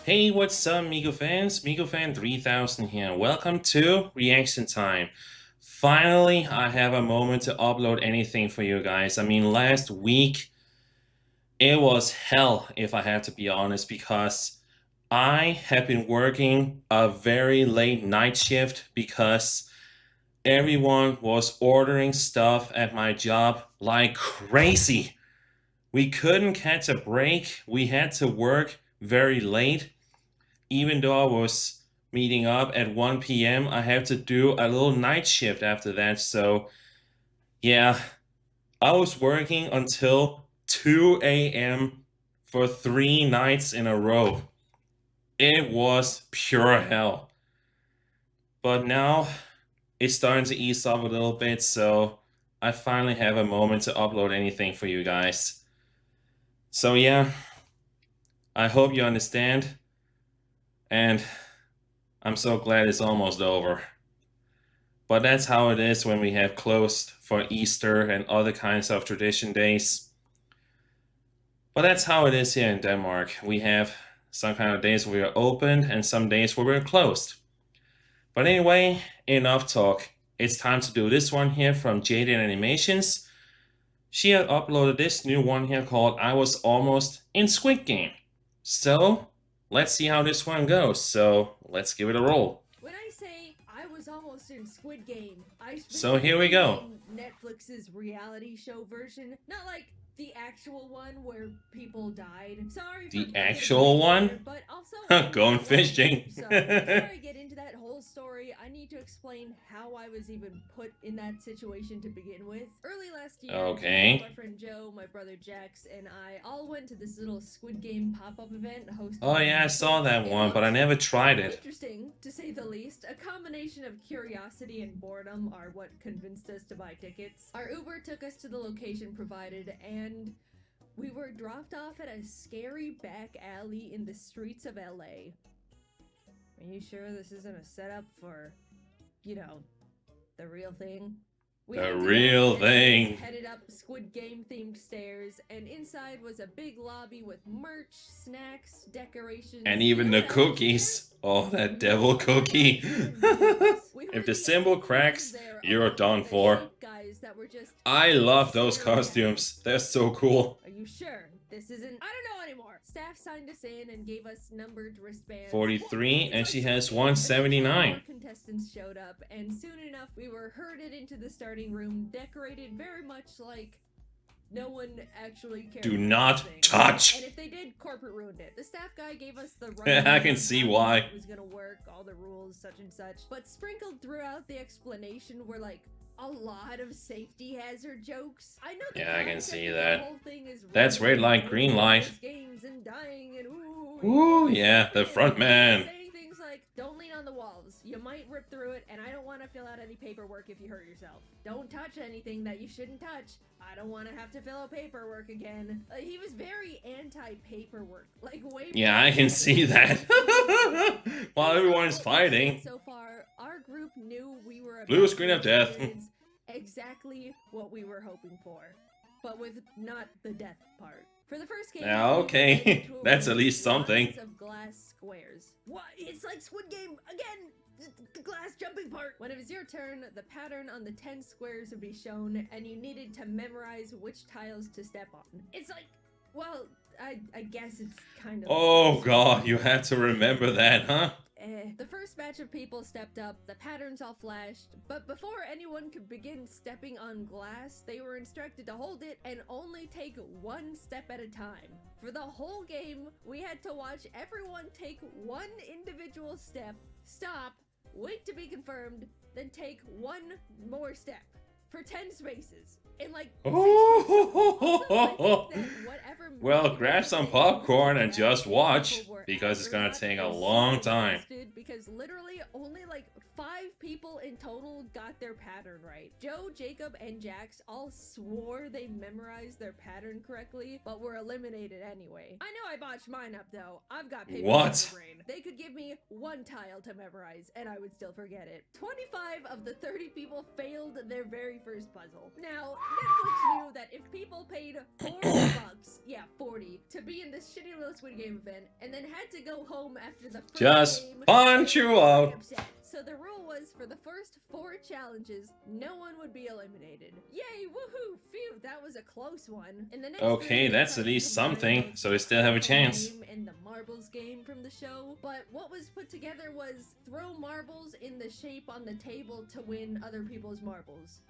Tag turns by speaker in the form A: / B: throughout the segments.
A: Hey, what's up, MikuFans? MikuFan 3000 here. Welcome to Reaction Time. Finally, I have a moment to upload anything for you guys. I mean, last week, it was hell, if I have to be honest, because I have been working a very late night shift because everyone was ordering stuff at my job like crazy. We couldn't catch a break. We had to work very late. Even though I was meeting up at 1 p.m., I have to do a little night shift after that. So, yeah, I was working until 2 a.m. for 3 nights in a row. It was pure hell. But now it's starting to ease up a little bit, so I finally have a moment to upload anything for you guys. So, yeah, I hope you understand. And I'm so glad it's almost over. But that's how it is when we have closed for Easter and other kinds of tradition days. But that's how it is here in Denmark. We have some kind of days where we're open and some days where we're closed. But anyway, enough talk. It's time to do this one here from JaidenAnimations. She had uploaded this new one here called I Was Almost in Squid Game. So, let's see how this one goes. So, let's give it a roll.
B: When I say I was almost in Squid Game,
A: So here we go.
B: Netflix's reality show version, not like the actual one where people died. Sorry.
A: The actual one?
B: But also
A: going fishing.
B: So before I get into that whole story, I need to explain how I was even put in that situation to begin with. Early last year,
A: okay,
B: my friend Joe, my brother Jax, and I all went to this little Squid Game pop-up event hosted.
A: Oh yeah, I saw that one, but I never tried it.
B: Interesting, to say the least. A combination of curiosity and boredom are what convinced us to buy tickets. Our Uber took us to the location provided, and we were dropped off at a scary back alley in the streets of LA. Are you sure this isn't a setup for, you know, the real thing?
A: The real thing.
B: Headed up Squid Game themed stairs, and inside was a big lobby with merch, snacks, decorations,
A: and even the cookies. Oh, that devil cookie. If the symbol cracks, you're done for. I love those costumes. They're so cool.
B: Are you sure this isn't? I don't know anymore. Staff signed us in and gave us numbered wristbands.
A: 43, and she has 179.
B: Contestants showed up, and soon enough we were herded into the starting room, decorated very much like no one actually cared.
A: Do not touch.
B: And if they did, corporate ruined it. The staff guy gave us the
A: right. I can see why.
B: It was gonna work, all the rules, such and such. But sprinkled throughout the explanation were like a lot of safety hazard jokes. I know.
A: Yeah, I can see that. That's red light, green light.
B: Games and dying and
A: ooh, yeah, the front man.
B: Saying things like, "Don't lean on the walls. You might rip through it, and I don't want to fill out any paperwork if you hurt yourself. Don't touch anything that you shouldn't touch. I don't want to have to fill out paperwork again." He was very anti-paperwork, like way.
A: Yeah, I can see that. While everyone is fighting.
B: So far, our group knew we were
A: blue screen of death.
B: Exactly what we were hoping for, but with not the death part. For the first game,
A: okay, that's at least something.
B: Of glass squares. What? It's like Squid Game again. The glass jumping part. When it was your turn, the pattern on the 10 squares would be shown, and you needed to memorize which tiles to step on. It's like, well, I guess it's kind of.
A: Oh god, you had to remember that, huh?
B: The first batch of people stepped up, the patterns all flashed, but before anyone could begin stepping on glass, they were instructed to hold it and only take one step at a time. For the whole game, we had to watch everyone take one individual step, stop, wait to be confirmed, then take one more step for 10 spaces. In like
A: well, grab some popcorn and just watch, because it's gonna take a long time.
B: Because literally only like got their pattern right. Joe, Jacob, and Jax all swore they memorized their pattern correctly, but were eliminated anyway. I know I botched mine up though. I've got paper in my brain. They could give me one tile to memorize, and I would still forget it. 25 of the 30 people failed their very first puzzle. Now, Netflix knew that if people paid 40 bucks, yeah, 40, to be in this shitty little Squid Game event, and then had to go home after the first
A: Just
B: game,
A: punch you out.
B: upset. So the rule was for the first 4 challenges, no one would be eliminated. Yay, woohoo, phew, that was a close one. In the next
A: Okay, that's at least something, so they still have a chance.
B: And the marbles game from the show, but what was put together was throw marbles in the shape on the table to win other people's marbles.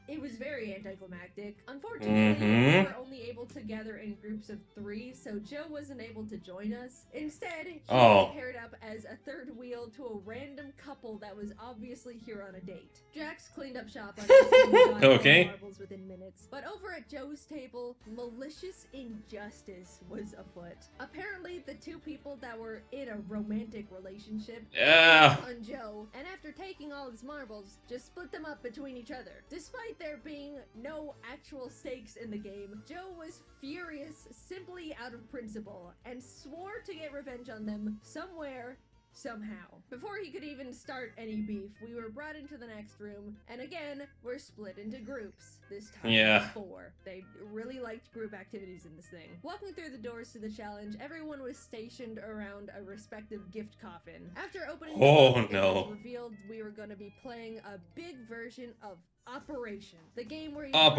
B: It was very anticlimactic. Unfortunately, we were only able to gather in groups of 3, so Joe wasn't able to join us. Instead, he was paired up as a third wheel to a random couple that was obviously here on a date. Jax cleaned up shop on his
A: Okay.
B: marbles within minutes. But over at Joe's table, malicious injustice was afoot. Apparently, the 2 people that were in a romantic relationship on Joe, and after taking all his marbles, just split them up between each other. Despite there being no actual stakes in the game, Joe was furious simply out of principle and swore to get revenge on them somewhere, somehow. Before he could even start any beef, we were brought into the next room, and again, we're split into groups. This time, 4. They really liked group activities in this thing. Walking through the doors to the challenge, everyone was stationed around a respective gift coffin. After opening it was revealed we were going to be playing a big version of Operation, the game where you
A: that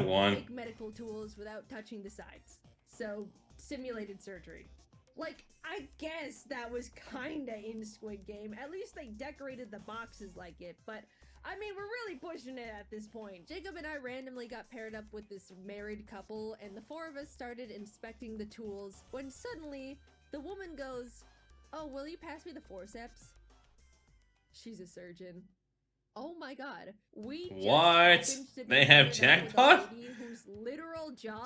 A: one.
B: take medical tools without touching the sides. So, simulated surgery. Like, I guess that was kinda in Squid Game. At least they decorated the boxes like it, but I mean, we're really pushing it at this point. Jacob and I randomly got paired up with this married couple, and the 4 of us started inspecting the tools when suddenly the woman goes, "Oh, will you pass me the forceps?" She's a surgeon. Oh my god.
A: They have jackpot?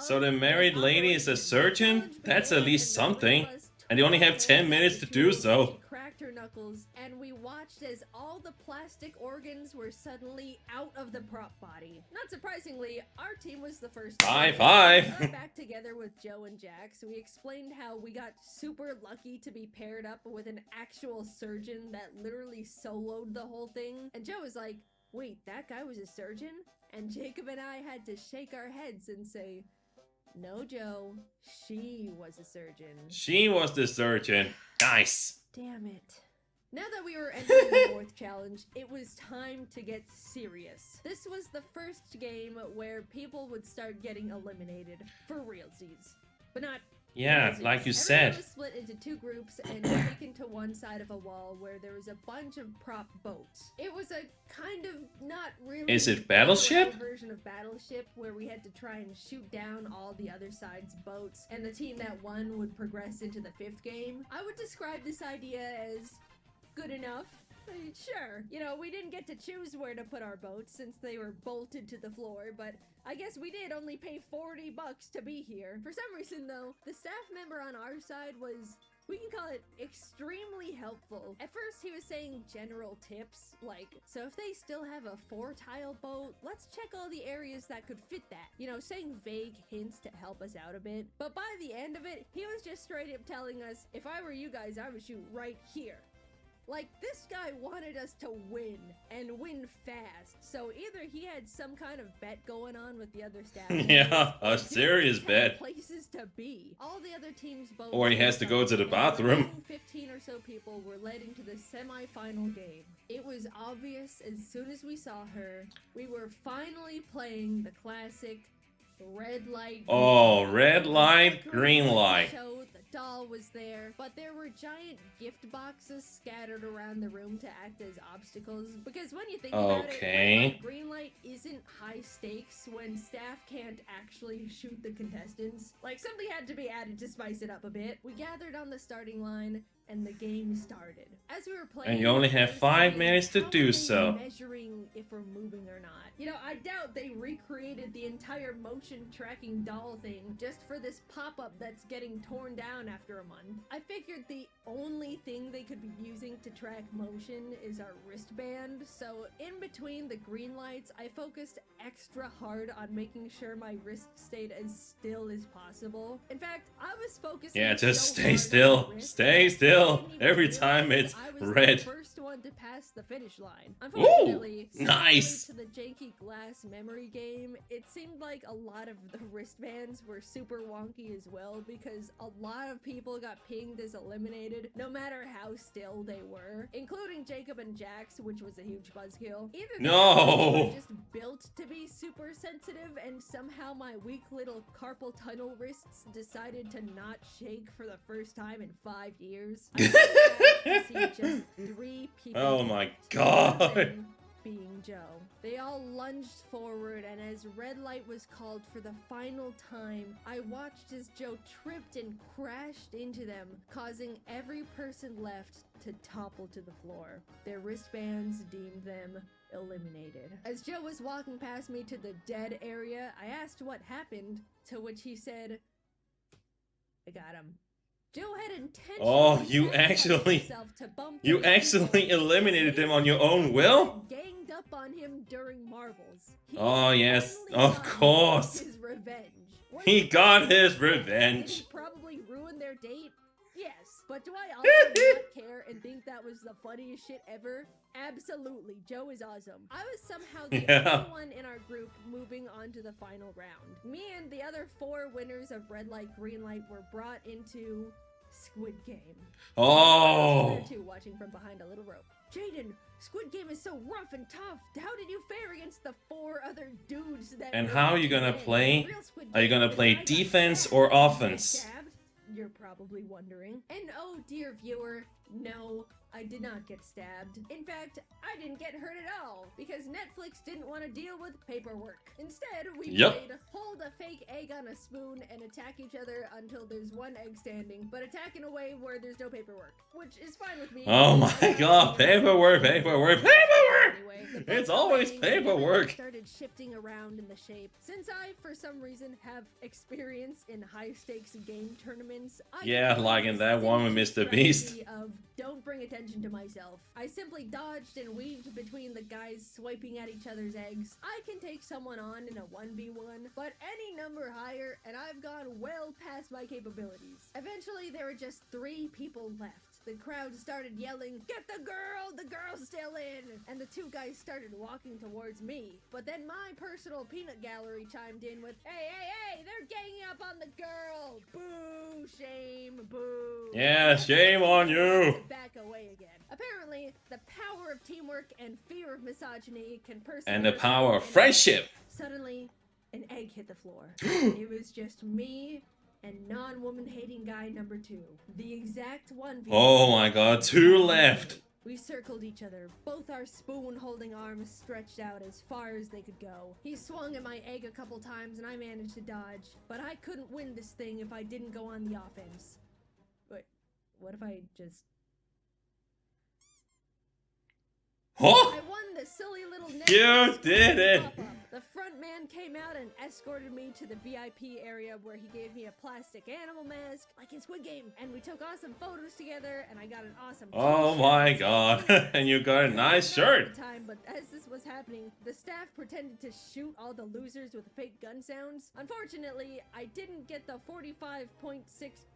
A: So the married lady is a surgeon? That's at least something. And they only have 10 minutes to do so.
B: She cracked her knuckles, and we watched as all the plastic organs were suddenly out of the prop body. Not surprisingly, our team was the first.
A: High five!
B: We got back together with Joe and Jax. We explained how we got super lucky to be paired up with an actual surgeon that literally soloed the whole thing. And Joe was like, "Wait, that guy was a surgeon?" And Jacob and I had to shake our heads and say, "No, Joe, she was a surgeon."
A: She was the surgeon. Nice.
B: Damn it. Now that we were entering the 4th challenge, it was time to get serious. This was the first game where people would start getting eliminated for realsies. But not
A: Yeah, like you said.
B: Everyone was split into 2 groups and taken to one side of a wall where there was a bunch of prop boats. It was a kind of not really.
A: Is it Battleship?
B: Version of Battleship where we had to try and shoot down all the other side's boats, and the team that won would progress into the 5th game. I would describe this idea as good enough. Sure, you know, we didn't get to choose where to put our boats since they were bolted to the floor, but I guess we did only pay 40 bucks to be here. For some reason, though, the staff member on our side was, we can call it, extremely helpful. At first, he was saying general tips, like, so if they still have a 4-tile boat, let's check all the areas that could fit that. You know, saying vague hints to help us out a bit. But by the end of it, he was just straight up telling us, if I were you guys, I would shoot right here. Like, this guy wanted us to win, and win fast. So either he had some kind of bet going on with the other staff.
A: Yeah, a serious bet.
B: Places to be. All the other teams both.
A: Or he has to go to the bathroom.
B: 15 or so people were led into the semi-final game. It was obvious as soon as we saw her, we were finally playing the classic red light.
A: Oh, red light, green light.
B: The doll was there, but there were giant gift boxes scattered around the room to act as obstacles. Because when you think about it, red light, green light isn't high stakes when staff can't actually shoot the contestants. Like, something had to be added to spice it up a bit. We gathered on the starting line. and the game started. As we were playing,
A: And you only have 5 minutes to do so.
B: Measuring if we're moving or not. You know, I doubt they recreated the entire motion tracking doll thing just for this pop-up that's getting torn down after a month. I figured the only thing they could be using to track motion is our wristband, so in between the green lights, I focused extra hard on making sure my wrist stayed as still as possible. In fact, I was focusing
A: just
B: so
A: stay
B: hard on
A: still.
B: my wrist,
A: Stay
B: I
A: still.
B: didn't even
A: Every
B: realize
A: time it's
B: I was
A: red.
B: the first one to pass the finish line. Unfortunately,
A: nice.
B: to the janky glass memory game, it seemed like a lot of the wristbands were super wonky as well, because a lot of people got pinged as eliminated no matter how still they were, including Jacob and Jax, which was a huge buzzkill. Either they were just built to be super sensitive, and somehow my weak little carpal tunnel wrists decided to not shake for the first time in 5 years. I to see just 3 people.
A: Oh my god.
B: Being Joe. They all lunged forward, and as red light was called for the final time, I watched as Joe tripped and crashed into them, causing every person left to topple to the floor. Their wristbands deemed them eliminated. As Joe was walking past me to the dead area, I asked what happened, to which he said, "I got him." Joe had intentionally
A: you actually eliminated them on your own will?
B: Ganged up on him during marbles.
A: Oh yes, of course.
B: His revenge.
A: He got his revenge.
B: Did he probably ruin their date? Yes. But do I also not care and think that was the funniest shit ever? Absolutely. Joe is awesome. I was somehow the only one in our group moving on to the final round. Me and the other 4 winners of red light, green light were brought into Squid Game.
A: Oh.
B: There too, watching from behind a little rope. Jaiden, Squid Game is so rough and tough. How did you fare against the 4 other dudes that?
A: And how are you gonna play? Are you gonna play defense or offense?
B: You're probably wondering. And oh dear viewer, no, I did not get stabbed. In fact, I didn't get hurt at all, because Netflix didn't want to deal with paperwork. Instead, we played hold a fake egg on a spoon and attack each other until there's 1 egg standing, but attack in a way where there's no paperwork, which is fine with me.
A: Oh my god, paperwork!
B: Anyway,
A: it's always paperwork!
B: Started shifting around in the shape. Since I, for some reason, have experience in high-stakes game tournaments,
A: like in that one with Mr. Beast.
B: Of don't bring attention to myself. I simply dodged and weaved between the guys swiping at each other's eggs. I can take someone on in a 1v1, but any number higher, and I've gone well past my capabilities. Eventually, there were just 3 people left. The crowd started yelling, "Get the girl's still in!" And the 2 guys started walking towards me. But then my personal peanut gallery chimed in with, hey, they're ganging up on the girl! Boo, shame, boo.
A: Yeah, shame on you.
B: Back away again. Apparently, the power of teamwork and fear of misogyny can
A: and the power of friendship.
B: Suddenly, an egg hit the floor. It was just me and non-woman hating guy number 2. The exact one.
A: Oh my god, 2 left.
B: We circled each other, both our spoon-holding arms stretched out as far as they could go. He swung at my egg a couple times and I managed to dodge, but I couldn't win this thing if I didn't go on the offense. But what if I just...
A: Huh?
B: I won the silly little net.
A: You did it!
B: The front man came out and escorted me to the VIP area where he gave me a plastic animal mask, like in Squid Game, and we took awesome photos together, and I got an awesome
A: Oh my god, and you got a nice shirt!
B: But as this was happening, the staff pretended to shoot all the losers with fake gun sounds. Unfortunately, I didn't get the 45.6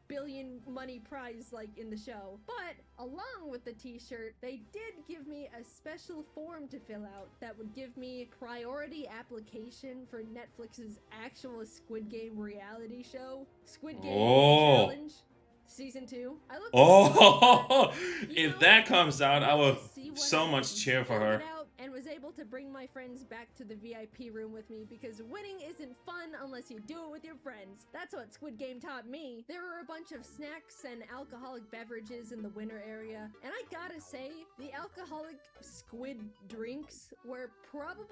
B: billion money prize like in the show, but along with the t-shirt, they did give me a special form to fill out that would give me priority application for Netflix's actual Squid Game reality show, Squid Game Challenge Season 2.
A: If that comes out, I will so much cheer for her.
B: And was able to bring my friends back to the VIP room with me, because winning isn't fun unless you do it with your friends. That's what Squid Game taught me. There were a bunch of snacks and alcoholic beverages in the winner area, and I gotta say, the alcoholic squid drinks were probably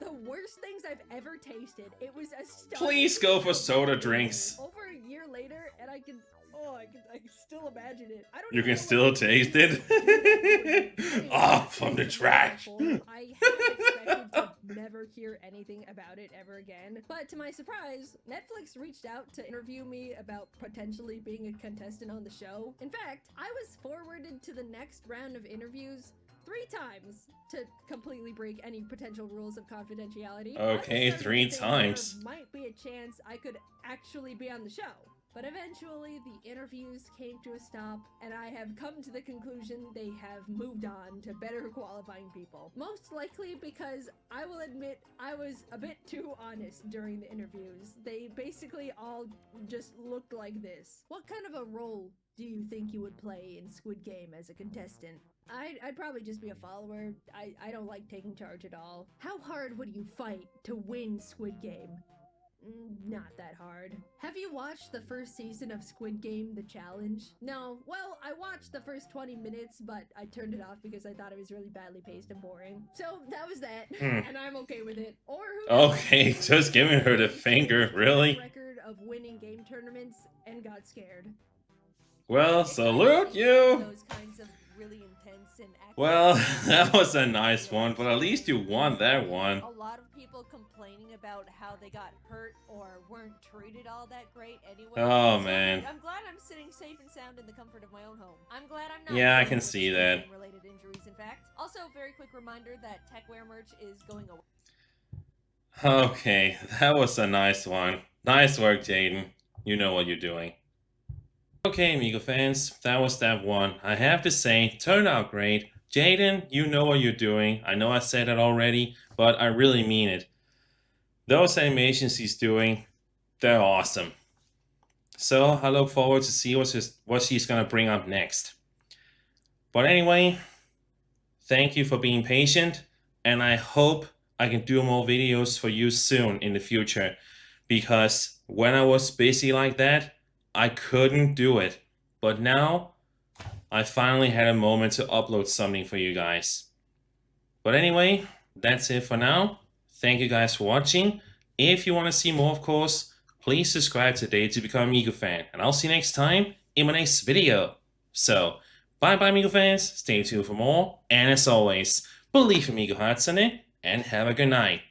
B: the worst things I've ever tasted. It was a
A: Please go for soda drinks.
B: Over a year later, and I can Oh, I can still imagine it. I don't
A: You
B: even
A: can
B: know
A: still
B: what
A: taste it?
B: Anyway,
A: Off from the
B: it's
A: trash.
B: wonderful. I half expected to never hear anything about it ever again, but to my surprise, Netflix reached out to interview me about potentially being a contestant on the show. In fact, I was forwarded to the next round of interviews 3 times to completely break any potential rules of confidentiality.
A: Okay,
B: I was starting
A: 3
B: to think
A: times.
B: there might be a chance I could actually be on the show. But eventually, the interviews came to a stop, and I have come to the conclusion they have moved on to better qualifying people. Most likely because I will admit I was a bit too honest during the interviews. They basically all just looked like this. What kind of a role do you think you would play in Squid Game as a contestant? I'd probably just be a follower. I don't like taking charge at all. How hard would you fight to win Squid Game? Not that hard. Have you watched the first season of Squid Game, The Challenge? No. Well, I watched the first 20 minutes, but I turned it off because I thought it was really badly paced and boring. So that was that, and I'm okay with it. Or who knows?
A: Okay, just giving her the finger, really?
B: Record of winning game tournaments and got scared.
A: Well, salute you!
C: Those kinds of really intense and active
A: Well, that was a nice one, but at least you won that one.
C: a lot of people complaining about how they got hurt or weren't treated all that great anyway.
A: Oh,
C: So
A: man.
C: I'm glad I'm sitting safe and sound in the comfort of my own home. I'm glad I'm not
A: Yeah, I
C: dealing
A: can
C: with
A: see
C: Squid
A: that.
C: Game related injuries, in fact. Also, very quick reminder that techwear merch is going away.
A: Okay, that was a nice one. Nice work, Jaiden. You know what you're doing. Okay, MikuFans, that was that one. I have to say, turned out great. Jaiden, you know what you're doing. I know I said that already, but I really mean it. Those animations he's doing, they're awesome. So I look forward to see what she's gonna bring up next. But anyway, thank you for being patient, and I hope I can do more videos for you soon in the future, because when I was busy like that, I couldn't do it. But now, I finally had a moment to upload something for you guys. But anyway, that's it for now. Thank you guys for watching. If you want to see more, of course, please subscribe today to become a MikuFan. And I'll see you next time in my next video. So, bye-bye MikuFans, stay tuned for more, and as always, believe in Miku Hatsune, and have a good night.